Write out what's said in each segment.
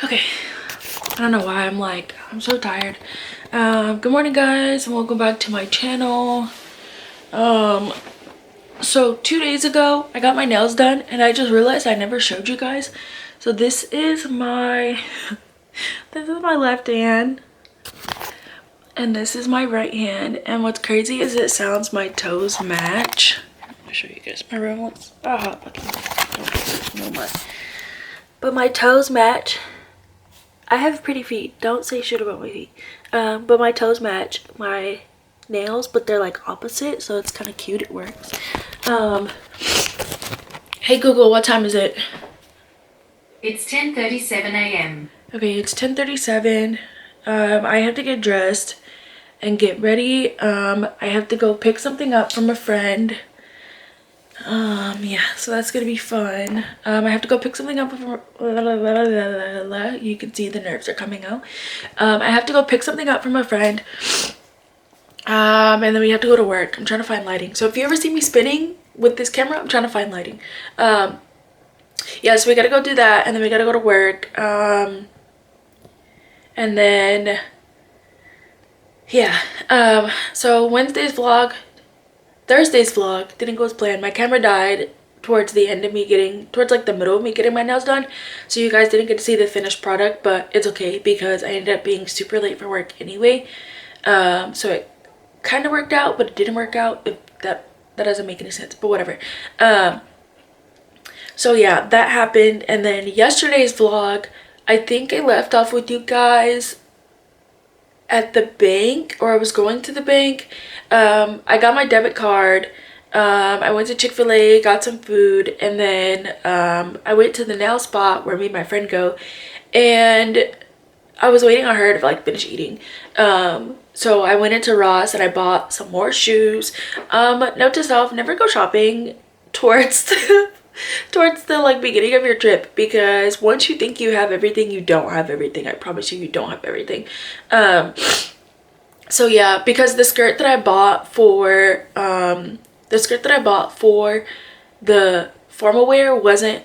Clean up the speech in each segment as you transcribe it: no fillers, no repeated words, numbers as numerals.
Okay, I don't know why I'm so tired. Good morning guys and welcome back to my channel. So 2 days ago I got my nails done and I just realized I never showed you guys. So this is my left hand and this is my right hand, and what's crazy is it sounds my toes match. I'll show you guys my remotes. No more. But my toes match. I have pretty feet. Don't say shit about my feet. But my toes match my nails, but they're like opposite, so it's kind of cute. It works. Hey Google, what time is it? It's 10:37 a.m. Okay, it's 10:37. I have to get dressed and get ready. I have to go pick something up from a friend. Yeah, so that's gonna be fun. I have to go pick something up from, you can see the nerves are coming out. I have to go pick something up from a friend. And then we have to go to work. I'm trying to find lighting. So if you ever see me spinning with this camera, I'm trying to find lighting. Yeah, so we gotta go do that, and then we gotta go to work. And then yeah, so Thursday's vlog didn't go as planned. My camera died towards the end of me towards like the middle of me getting my nails done, so you guys didn't get to see the finished product, but it's okay because I ended up being super late for work anyway. So it kind of worked out, but it didn't work out. That doesn't make any sense, but whatever. So yeah, that happened. And then yesterday's vlog, I think I left off with you guys at the bank, or I was going to the bank. I got my debit card. I went to Chick-fil-A, got some food, and then I went to the nail spot where me and my friend go, and I was waiting on her to like finish eating. So I went into Ross and I bought some more shoes. Note to self, never go shopping towards the like beginning of your trip, because once you think you have everything, you don't have everything. I promise you don't have everything. So yeah, because the skirt that I bought for the formal wear wasn't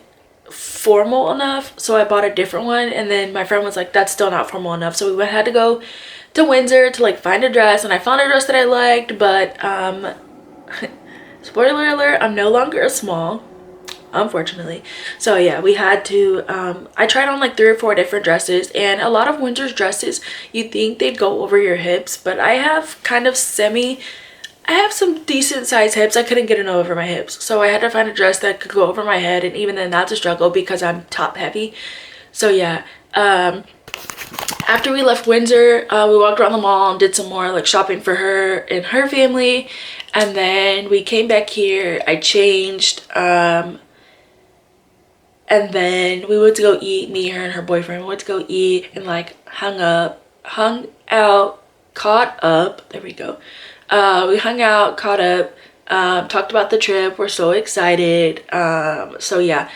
formal enough, so I bought a different one, and then my friend was like, that's still not formal enough, so we had to go to Windsor to like find a dress, and I found a dress that I liked, but spoiler alert, I'm no longer a small, unfortunately. So yeah, we had to I tried on like 3 or 4 different dresses, and a lot of Windsor's dresses, you think they'd go over your hips, but I have some decent sized hips. I couldn't get it over my hips, so I had to find a dress that could go over my head, and even then that's a struggle because I'm top heavy. So yeah, after we left Windsor, we walked around the mall and did some more like shopping for her and her family, and then we came back here. I changed, and then we went to go eat. Me, her, and her boyfriend, we went to go eat and like hung out, caught up. There we go. We hung out, caught up, talked about the trip. We're so excited. So yeah,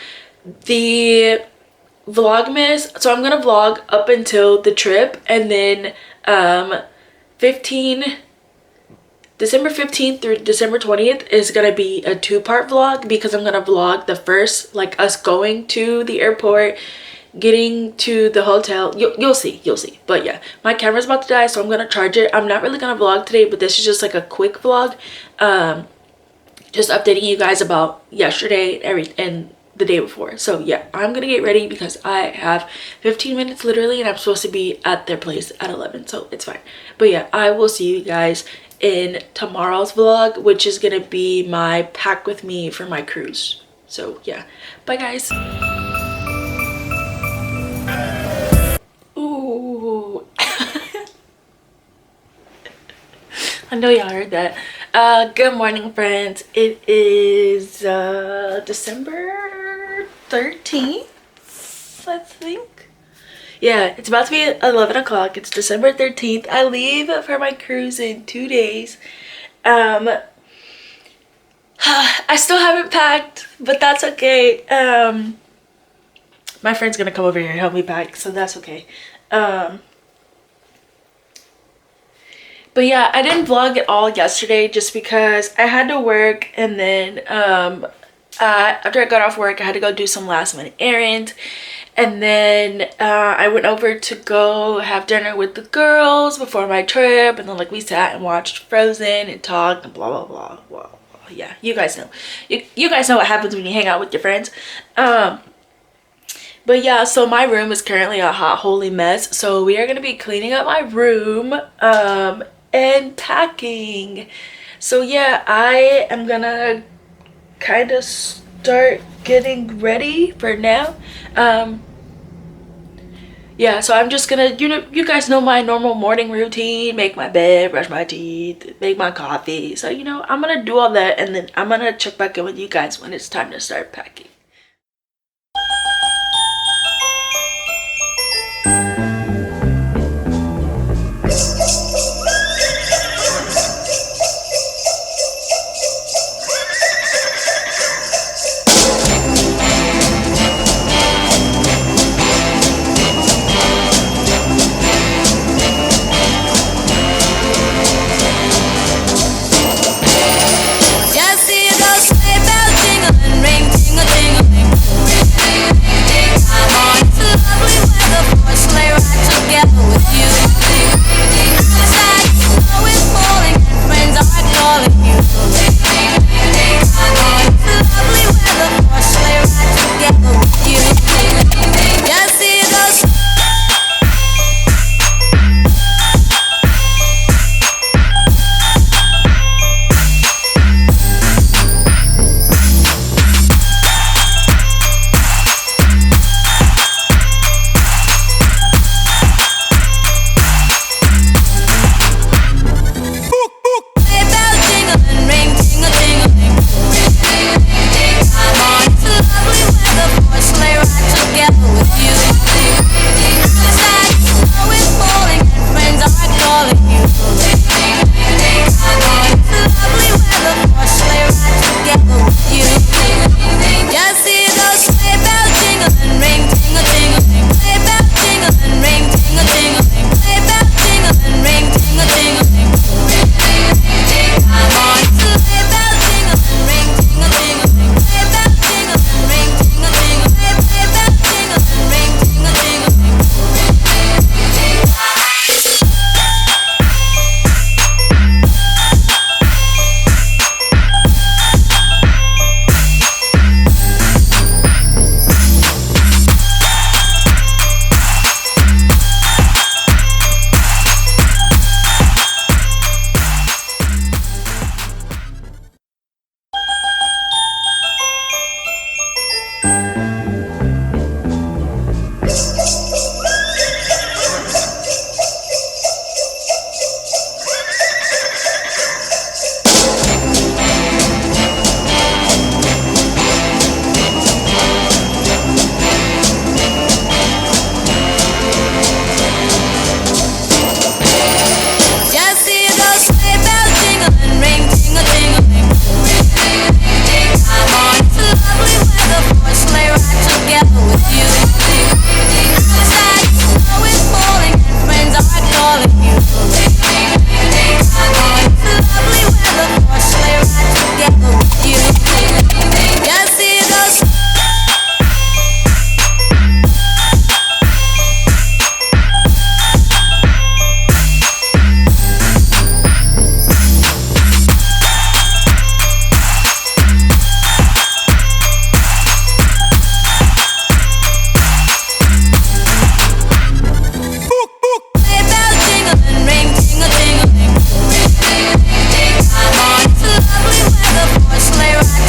the Vlogmas, so I'm gonna vlog up until the trip, and then December 15th through December 20th is gonna be a 2-part vlog, because I'm gonna vlog the first, like us going to the airport, getting to the hotel. You'll see. But yeah, my camera's about to die, so I'm gonna charge it. I'm not really gonna vlog today, but this is just like a quick vlog, just updating you guys about yesterday and the day before. So yeah, I'm gonna get ready because I have 15 minutes literally, and I'm supposed to be at their place at 11, so it's fine. But yeah, I will see you guys in tomorrow's vlog, which is gonna be my pack with me for my cruise. So yeah, bye guys. Ooh. I know y'all heard that. Good morning, friends. It is December 13th, I think. Yeah, it's about to be 11 o'clock. It's December 13th. I leave for my cruise in 2 days. I still haven't packed, but that's okay. My friend's gonna come over here and help me pack, so that's okay. But yeah, I didn't vlog at all yesterday just because I had to work, and then after I got off work, I had to go do some last minute errands. And then I went over to go have dinner with the girls before my trip. And then like we sat and watched Frozen and talked and blah, blah, blah, blah, blah. Yeah, you guys know. You guys know what happens when you hang out with your friends. But yeah, so my room is currently a hot, holy mess. So we are going to be cleaning up my room and packing. So yeah, I am going to kind of start getting ready for now. Yeah, so I'm just gonna, you guys know my normal morning routine: make my bed, brush my teeth, make my coffee. So I'm gonna do all that, and then I'm gonna check back in with you guys when it's time to start packing.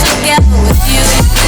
Together with you.